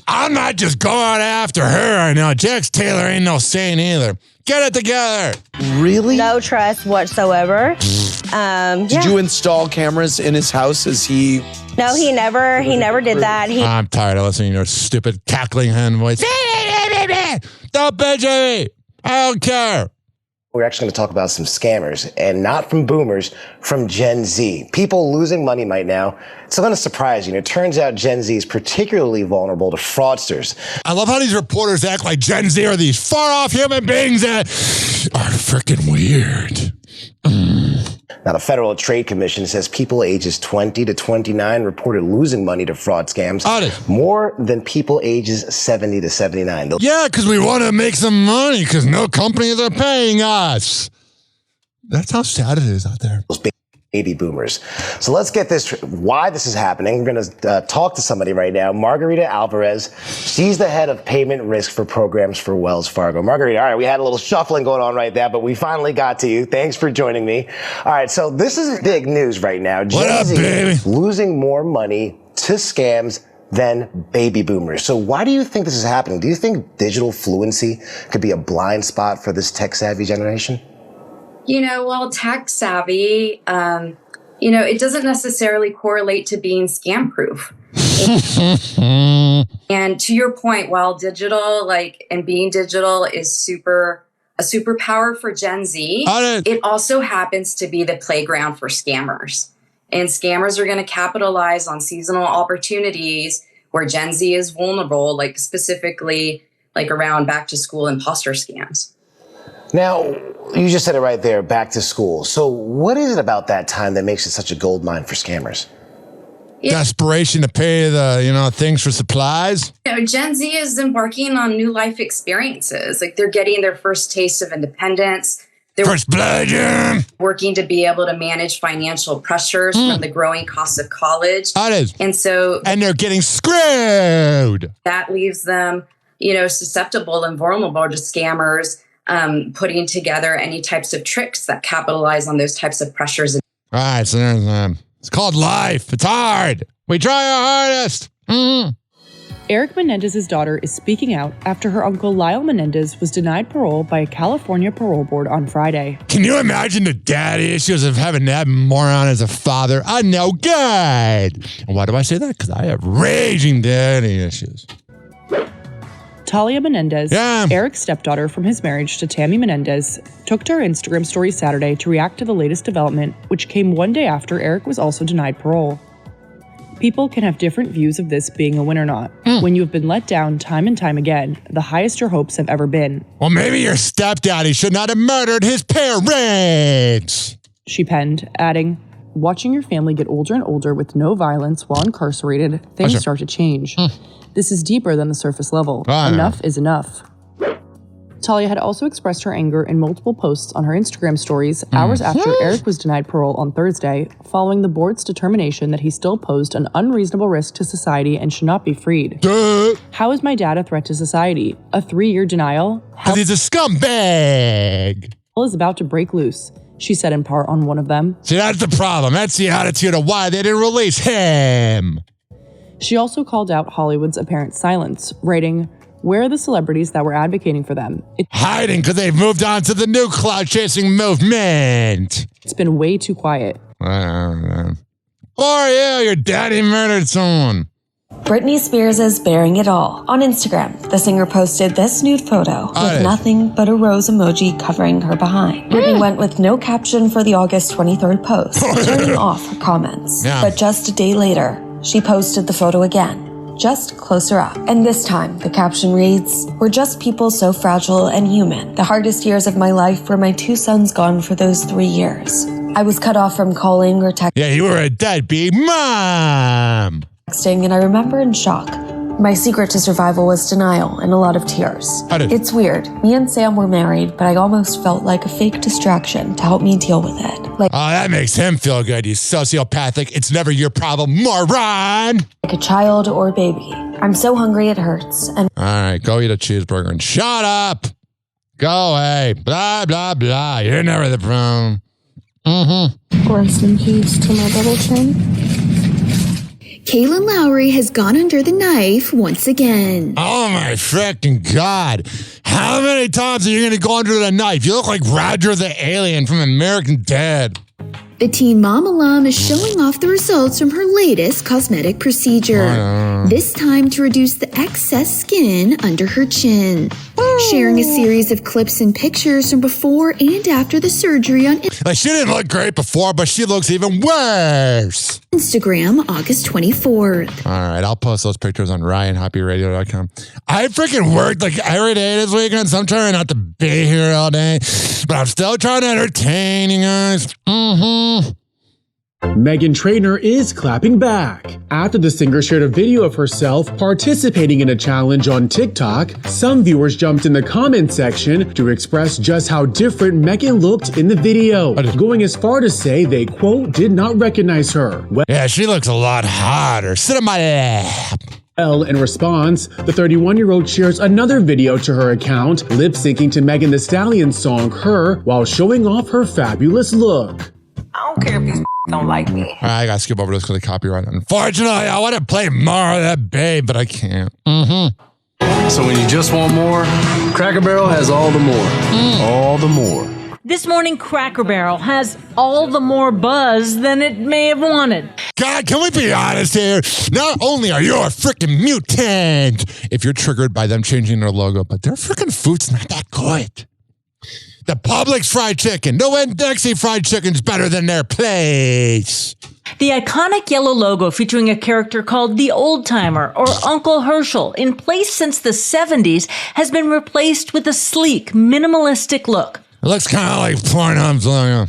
I'm not just going after her right now. Jax Taylor ain't no saint either. Get it together. Really? No trust whatsoever. Did you install cameras in his house? Is he? No, he never did that. I'm tired of listening to your stupid cackling hen voice. Don't bitch at me. I don't care. We're actually going to talk about some scammers, and not from boomers, from Gen Z. People losing money right now. It's going to surprise you. And it turns out Gen Z is particularly vulnerable to fraudsters. I love how these reporters act like Gen Z are these far-off human beings that are freaking weird. Now, the Federal Trade Commission says people ages 20 to 29 reported losing money to fraud scams more than people ages 70 to 79. Yeah, because we want to make some money because no companies are paying us. That's how sad it is out there. Baby boomers. So let's get this, why this is happening. We're going to talk to somebody right now, Margarita Alvarez. She's the head of payment risk for programs for Wells Fargo. Margarita, all right, we had a little shuffling going on right there, but we finally got to you. Thanks for joining me. All right, so this is big news right now. Gen Z is losing more money to scams than baby boomers. So why do you think this is happening? Do you think digital fluency could be a blind spot for this tech-savvy generation? Tech savvy, it doesn't necessarily correlate to being scam proof. And to your point, while digital, and being digital is a superpower for Gen Z, it also happens to be the playground for scammers. And scammers are going to capitalize on seasonal opportunities where Gen Z is vulnerable, specifically around back to school imposter scams. Now, you just said it right there, back to school. So what is it about that time that makes it such a gold mine for scammers? Desperation to pay the, things for supplies. Gen Z is embarking on new life experiences. They're getting their first taste of independence. They're first blood, working to be able to manage financial pressures from the growing cost of college. That is. And they're getting screwed. That leaves them, susceptible and vulnerable to scammers. Putting together any types of tricks that capitalize on those types of pressures. All right, so there's, it's called life. It's hard. We try our hardest. Eric Menendez's daughter is speaking out after her uncle Lyle Menendez was denied parole by a California parole board on Friday. Can you imagine the daddy issues of having that moron as a father? I know good. And why do I say that? Because I have raging daddy issues. Talia Menendez, Eric's stepdaughter from his marriage to Tammy Menendez, took to her Instagram story Saturday to react to the latest development, which came one day after Eric was also denied parole. People can have different views of this being a win or not. When you have been let down time and time again, the highest your hopes have ever been. Well, maybe your stepdaddy should not have murdered his parents, she penned, adding, watching your family get older and older with no violence while incarcerated, things start to change. This is deeper than the surface level. Enough is enough. Talia had also expressed her anger in multiple posts on her Instagram stories hours after Eric was denied parole on Thursday, following the board's determination that he still posed an unreasonable risk to society and should not be freed. How is my dad a threat to society? A 3-year denial? Because he's a scumbag. Hell is about to break loose, she said in part on one of them. See, that's the problem. That's the attitude of why they didn't release him. She also called out Hollywood's apparent silence, writing, where are the celebrities that were advocating for them? Hiding because they've moved on to the new cloud-chasing movement. It's been way too quiet. Or yeah, your daddy murdered someone. Britney Spears is bearing it all. On Instagram, the singer posted this nude photo with nothing but a rose emoji covering her behind. Britney went with no caption for the August 23rd post, turning off her comments. But just a day later, she posted the photo again, just closer up. And this time, the caption reads, we're just people so fragile and human. The hardest years of my life were my 2 sons gone for those 3 years. I was cut off from calling or texting. Yeah, you were a deadbeat mom. And I remember in shock My secret to survival was denial and a lot of tears. It's weird. Me and Sam were married, but I almost felt like a fake distraction to help me deal with it. Oh, that makes him feel good, you sociopathic. It's never your problem, moron. Like a child or a baby. I'm so hungry it hurts. And all right, go eat a cheeseburger and shut up. Go away. Blah, blah, blah. You're never the problem. Rest in peace to my double chin. Kaylin Lowry has gone under the knife once again. Oh my freaking God. How many times are you going to go under the knife? You look like Roger the Alien from American Dad. The Teen Mom alum is showing off the results from her latest cosmetic procedure. This time to reduce the excess skin under her chin. Sharing a series of clips and pictures from before and after the surgery on Like, she didn't look great before, but she looks even worse. Instagram, August 24th. All right, I'll post those pictures on RyanHoppyRadio.com. I freaking worked like every day this weekend, so I'm trying not to be here all day, but I'm still trying to entertain you guys. Meghan Trainor is clapping back. After the singer shared a video of herself participating in a challenge on TikTok, some viewers jumped in the comment section to express just how different Meghan looked in the video, going as far to say they, quote, did not recognize her. Yeah, she looks a lot hotter. Sit on my lap. Well, in response, the 31-year-old shares another video to her account, lip-syncing to Megan Thee Stallion's song Her, while showing off her fabulous look. I don't care if these don't like me. All right, I gotta skip over this because of copyright. Unfortunately, I want to play more of that babe, but I can't. So when you just want more, Cracker Barrel has all the more. All the more. This morning, Cracker Barrel has all the more buzz than it may have wanted. God, can we be honest here? Not only are you a freaking mutant if you're triggered by them changing their logo, but their freaking food's not that good. The Publix fried chicken, the Winn-Dixie fried chicken's better than their place. The iconic yellow logo featuring a character called the Old Timer or Uncle Herschel, in place since the 70s, has been replaced with a sleek, minimalistic look. It looks kind of like Pornhub's logo.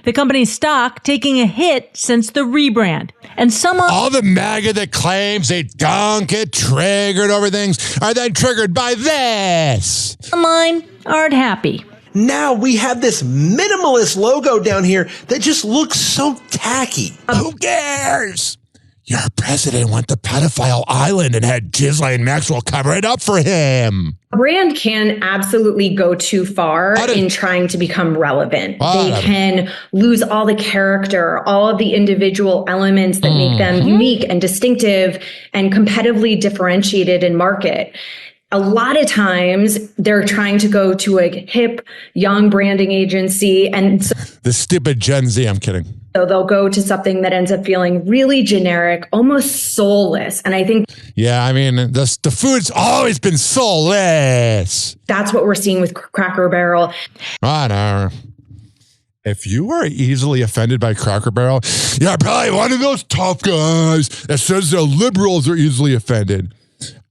The company's stock taking a hit since the rebrand. And all the MAGA that claims they don't get triggered over things are then triggered by this. Mine aren't happy. Now we have this minimalist logo down here that just looks so tacky. Who cares? Your president went to Pedophile Island and had Ghislaine Maxwell cover it up for him. A brand can absolutely go too far in trying to become relevant. They can lose all the character, all of the individual elements that make them unique and distinctive and competitively differentiated in market. A lot of times they're trying to go to a hip, young branding agency. And so the stupid Gen Z, I'm kidding. So they'll go to something that ends up feeling really generic, almost soulless. And I think. Yeah, I mean, the food's always been soulless. That's what we're seeing with Cracker Barrel. Whatever. If you are easily offended by Cracker Barrel, you're probably one of those tough guys that says the liberals are easily offended.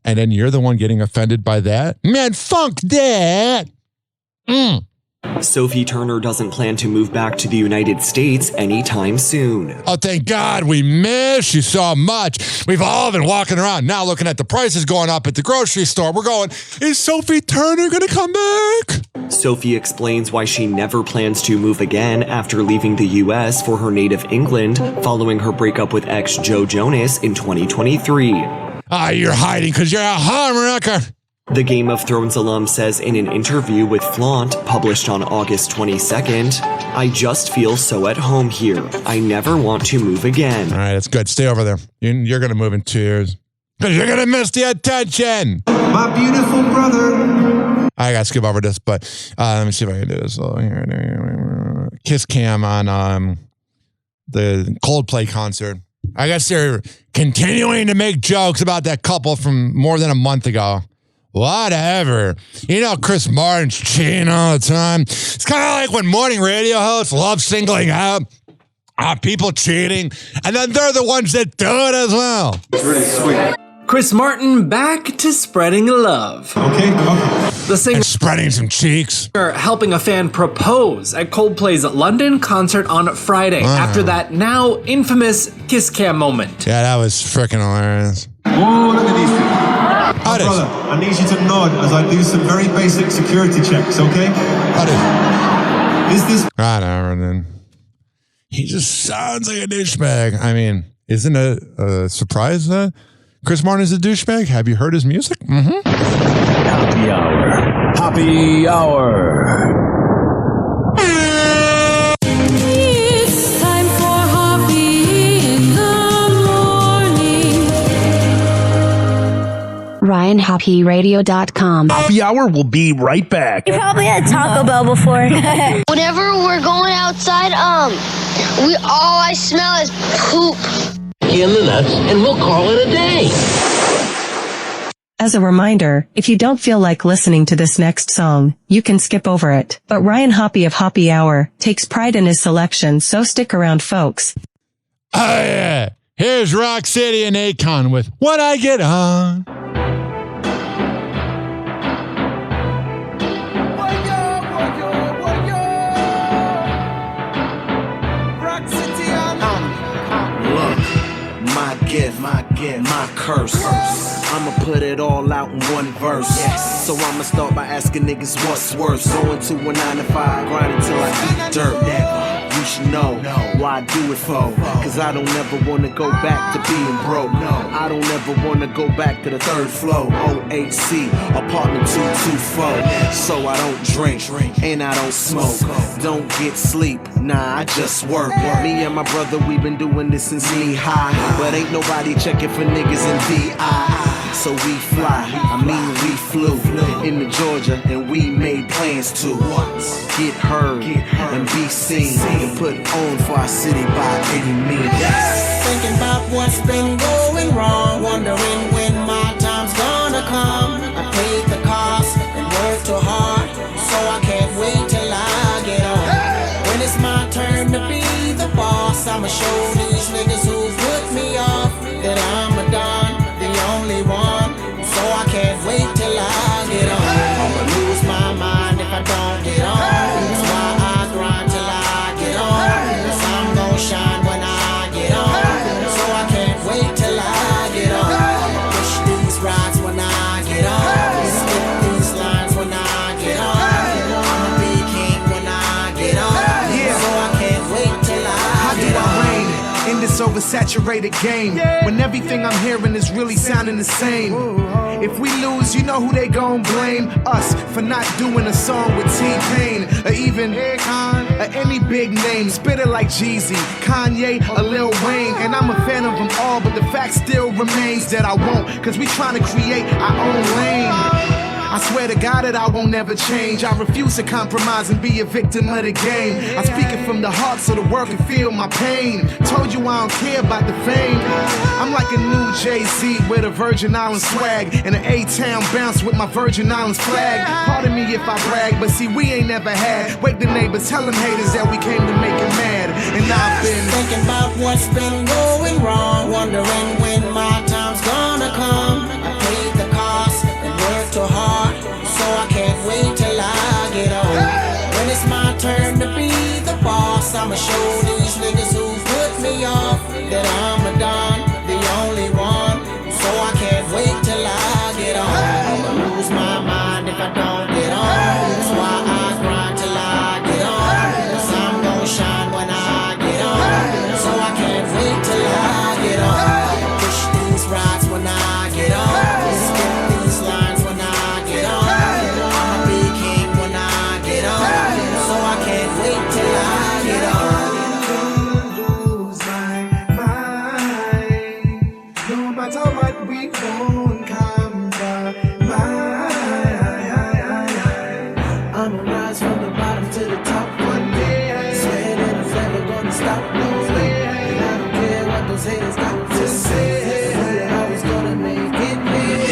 And then you're the one getting offended by that? Man, funk that. Sophie Turner doesn't plan to move back to the United States anytime soon. Oh, thank God. We miss you so much. We've all been walking around now looking at the prices going up at the grocery store. We're going, is Sophie Turner going to come back? Sophie explains why she never plans to move again after leaving the U.S. for her native England following her breakup with ex Joe Jonas in 2023. You're hiding because you're a homewrecker. The Game of Thrones alum says in an interview with Flaunt, published on August 22nd, I just feel so at home here. I never want to move again. All right, that's good. Stay over there. You're going to move in 2 years. Because you're going to miss the attention. My beautiful brother. I got to skip over this, but let me see if I can do this. Here. Kiss cam on the Coldplay concert. I guess they're continuing to make jokes about that couple from more than a month ago. Whatever. You know, Chris Martin's cheating all the time. It's kind of like when morning radio hosts love singling out people cheating, and then they're the ones that do it as well. It's really sweet. Chris Martin back to spreading love. Okay. The singer and spreading some cheeks. Helping a fan propose at Coldplay's London concert on Friday after that now infamous kiss cam moment. Yeah, that was freaking hilarious. Oh, look at these two. Brother, I need you to nod as I do some very basic security checks, okay? Is this... Whatever, then. He just sounds like a douchebag. I mean, isn't it a surprise that Chris Martin is a douchebag? Have you heard his music? Mm-hmm. Happy hour. Happy hour. It's time for Hoppe in the morning. RyanHoppyRadio.com. Happy hour will be right back. You probably had Taco Bell before. Whenever we're going outside, all I smell is poop. In the nuts, and we'll call it a day. As a reminder, if you don't feel like listening to this next song, you can skip over it. But Ryan Hoppe of Hoppe Hour takes pride in his selection, so stick around, folks. Oh, yeah. Here's Rock City and Akon with When I Get On. My gift, my curse. I'ma put it all out in one verse. Yes. So I'ma start by asking niggas what's worse. Going to a 9 to 5, grinding till I eat dirt. Never. You should know why I do it for. Cause I don't ever wanna go back to being broke. I don't ever wanna go back to the third floor. OHC, apartment 224. So I don't drink and I don't smoke. Don't get sleep, nah, I just work. Me and my brother, we've been doing this since knee high. But ain't nobody checking for niggas in VI. So we fly, we flew into Georgia and we made plans to get heard and be seen and put on for our city by any means. Thinking about what's been going wrong, wondering when my time's gonna come. I paid the cost and worked too hard, so I can't wait till I get on. When it's my turn to be the boss, I'ma show these niggas who put me off that I'm a don, the only one. So I can't wait till I get on. I'ma lose my mind if I don't get on. That's why I grind till I get on. Cause I'm gon' shine when I get on. So I can't wait till I get on. I'ma push these rides when I get on. Skip these lines when I get on. I'ma be king when I get on. So I can't wait till I get on. In this oversaturated game, when everything I'm hearing is really sounding the same. If we lose, you know who they gon' blame? Us for not doing a song with T-Pain or even Akon or any big name. Spit it like Jeezy, Kanye, or Lil Wayne. And I'm a fan of them all, but the fact still remains that I won't, cause we tryna create our own lane. I swear to God that I won't ever change. I refuse to compromise and be a victim of the game. I speak it from the heart so the world can feel my pain. Told you I don't care about the fame. I'm like a new Jay-Z with a Virgin Islands swag and an A-Town bounce with my Virgin Islands flag. Pardon me if I brag, but see we ain't never had. Wake the neighbors, tell them haters that we came to make it mad. And I've been thinking about what's been going wrong, wondering when my time's gonna come. I paid the cost and worked too hard, so I can't wait till I get on. When it's my turn to be the boss, I'ma show these niggas who put me off that I'm a don, the only one. So I can't wait till I get on. I'ma lose my mind if I don't get on. That's why I grind till I get on. Cause I'm gon' shine when I get on. So I can't wait till I get on. I'ma push these rides when I get on. Skip these lines when I get on. I'ma be king when I get on. So I can't wait till I get on. lose my mind. No matter what we won't compromise. I'ma rise from the bottom to the top one day. Swear that it's never gonna stop, no way. And I don't care what those haters got to say. I was gonna make it big.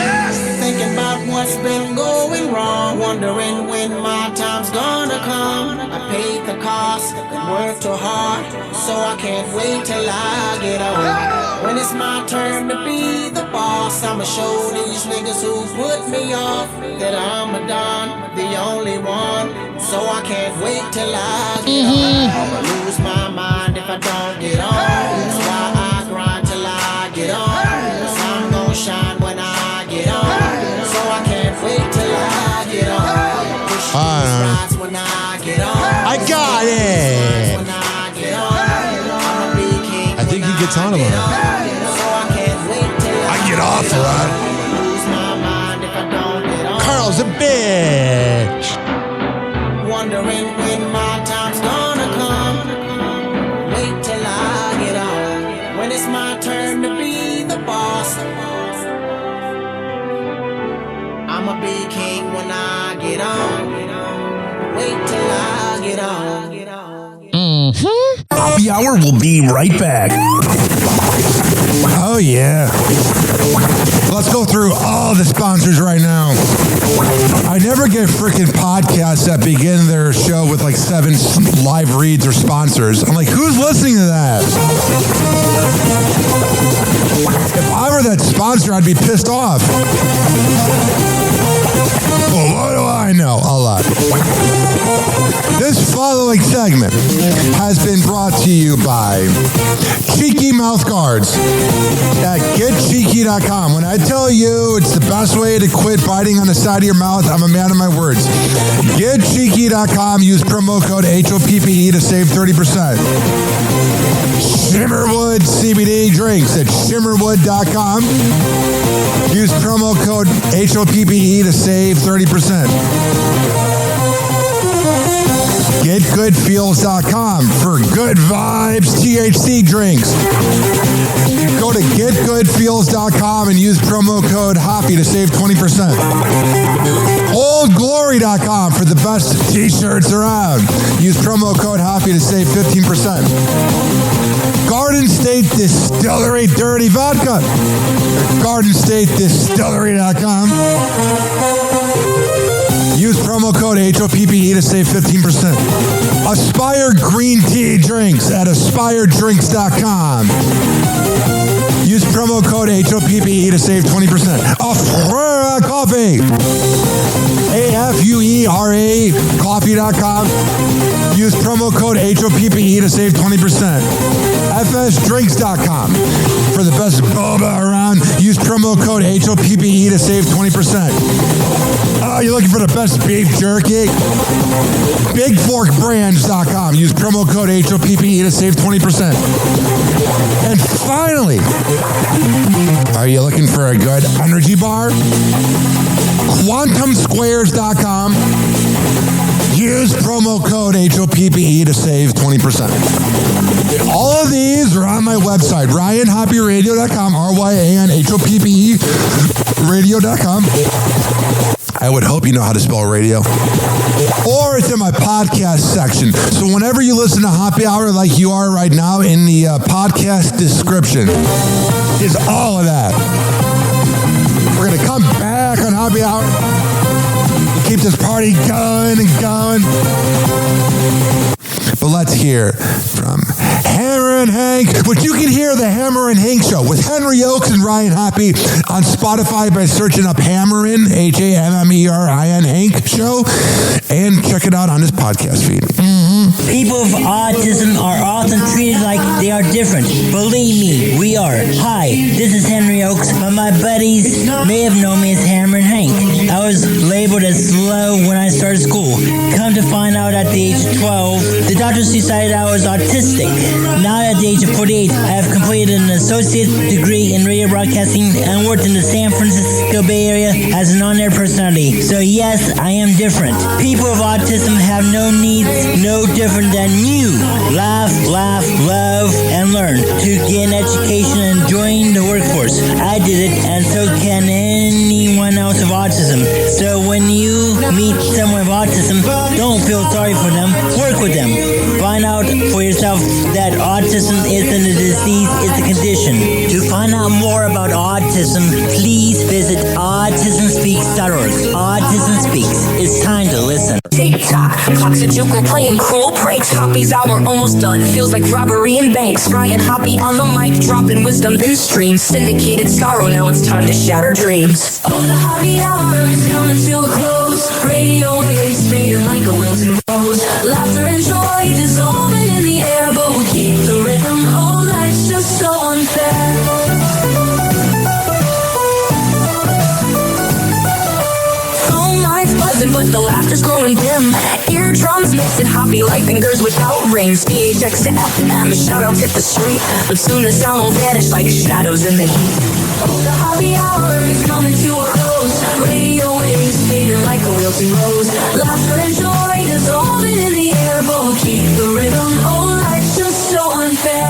Thinking about what's been going wrong, wondering when my time's gonna come. I paid the cost and worked too hard, so I can't wait till I get on. When it's my turn to be the boss, I'ma show these niggas who put me off that I'm a don, the only one. So I can't wait till I get on. I'ma lose my mind if I don't get on. That's why I grind till I get on. Cause I'm gon' shine when I get on. gets on a lot. I get off a lot. Carl's a bitch. Wondering when my time's gonna come. Wait till I get on. When it's my turn to be the boss. I'ma be king when I get on. Wait till I get on. Happy Hour will be right back. Oh, yeah. Let's go through all the sponsors right now. I never get freaking podcasts that begin their show with like 7 live reads or sponsors. I'm like, who's listening to that? If I were that sponsor, I'd be pissed off. Well, what do I know? A lot. This following segment has been brought to you by Cheeky Mouth Guards at getcheeky.com. When I tell you it's the best way to quit biting on the side of your mouth, I'm a man of my words. Getcheeky.com. Use promo code HOPPE to save 30%. Shimmerwood CBD drinks at shimmerwood.com. Use promo code HOPPE to save 30%. GetGoodFeels.com for good vibes THC drinks. Go to GetGoodFeels.com and use promo code HOPPY to save 20%. OldGlory.com for the best t-shirts around. Use promo code HOPPY to save 15%. Garden State Distillery Dirty Vodka. GardenStateDistillery.com. Use promo code HOPPE to save 15%. Aspire Green Tea Drinks at AspireDrinks.com. Use promo code HOPPE to save 20%. Afura Coffee. AFUERA Coffee.com. Use promo code HOPPE to save 20%. FSDrinks.com. For the best boba around, use promo code HOPPE to save 20%. Oh, you're looking for the best beef jerky? BigForkBrands.com. Use promo code HOPPE to save 20%. And finally, are you looking for a good energy bar? QuantumSquares.com. Use promo code HOPPE to save 20%. All of these are on my website, RyanHoppyRadio.com, RyanHoppe Radio.com. I would hope you know how to spell radio. Or it's in my podcast section. So whenever you listen to Happy Hour like you are right now, in the podcast description is all of that. We're going to come back on Happy Hour. Keep this party going and going. But let's hear from Hammer and Hank, which you can hear the Hammer and Hank Show with Henry Oakes and Ryan Hoppe on Spotify by searching up Hammerin, HAMMERIN Hank Show, and check it out on his podcast feed. People with autism are often treated like they are different. Believe me, we are. Hi, this is Henry Oakes, but my buddies may have known me as Hammer and Hank. I was labeled as slow when I started school. Come to find out at the age of 12, the doctors decided I was autistic. Now at the age of 48, I have completed an associate degree in radio broadcasting and worked in the San Francisco Bay Area as an on-air personality. So yes, I am different. People with autism have no needs, no different than you. Laugh, love, and learn to get an education and join the workforce. I did it, and so can anyone else with autism. So when you meet someone with autism, don't feel sorry for them. Work with them. Find out for yourself that autism isn't a disease, it's a condition. To find out more about autism, please visit autismspeaks.org. Autism Speaks. It's time to listen. TikTok, toxic joke and playing cruel pranks. Hoppy's hour almost done. Feels like robbery in banks. Ryan Hoppe on the mic, dropping wisdom in streams. Syndicated sorrow, now it's time to shatter dreams. Oh, the Happy Hour is coming to a close. Radio waves fading like a wilted rose. Laughter and joy dissolving in the air, but we keep the rhythm. Oh, life's just so unfair. Phone Phone lines buzzing, but the laughter's growing dim. Eardrums mixing hoppy like fingers without rings. PHX to FM, shoutouts hit the street. But soon the sound will vanish like shadows in the heat. Oh, the happy hour is coming to a close. Radio waves fading like a wilting rose. Laughter and joy dissolving in the air, but we'll keep the rhythm. Oh, life's just so unfair.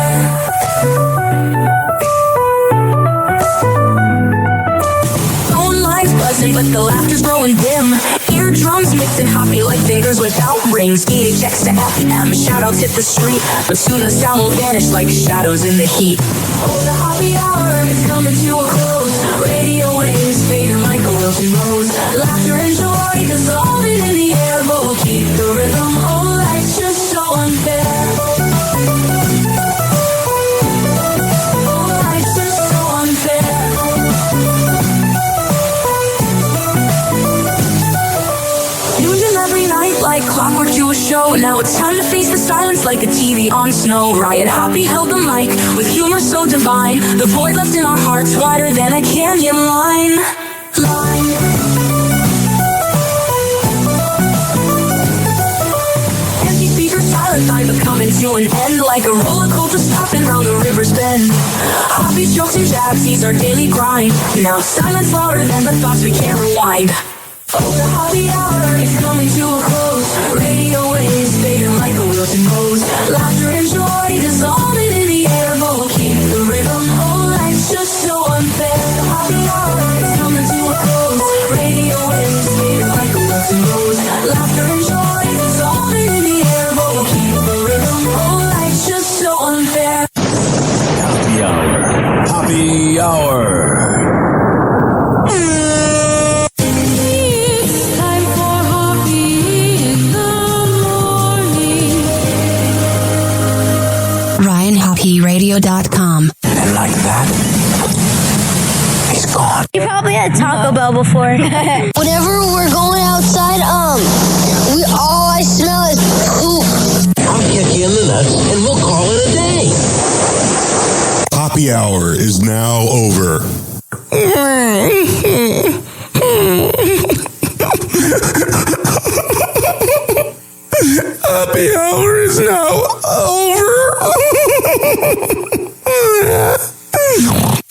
But the laughter's growing dim. Eardrums mixing hoppy like fingers without rings. EHX to FM, shoutouts hit the street. But soon the sound will vanish like shadows in the heat. Oh, the happy hour is coming to a close. Radio waves fading like a wilting rose. Laughter and joy dissolving in the air, but we'll keep the rhythm. Oh, life's just so unfair. Oh, life's just so unfair. Like clockwork to a show. Now it's time to face the silence like a TV on snow. Ryan Hoppe held the mic with humor so divine. The void left in our hearts wider than a canyon line. Empty speakers, silent time but coming to an end. Like a roller coaster stopping round the river's bend. Hoppe's jokes and jabs, he's our daily grind. Now silence louder than the thoughts we can't rewind. Oh, the happy hour is coming to a close. Radio waves fading like a wilting rose. Laughter and joy dissolving in the air, but we'll keep the rhythm. Oh, life's just so unfair. The happy hour is coming to a close. Radio waves fading like a wilting rose. Laughter and joy dissolving in the air, but we'll keep the rhythm. Oh, life's just so unfair. Happy hour. Happy hour. RyanHoppeRadio.com. And like that, he's gone. You probably had Taco Bell before. Whenever we're going outside, all I smell is poop. I'll kick you in the nuts and we'll call it a day. Happy hour is now over. Happy hour is now over.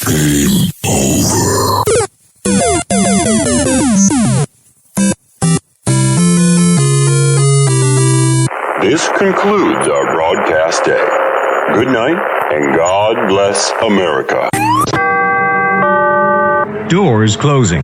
Game over. This concludes our broadcast day. Good night, and God bless America. Doors closing.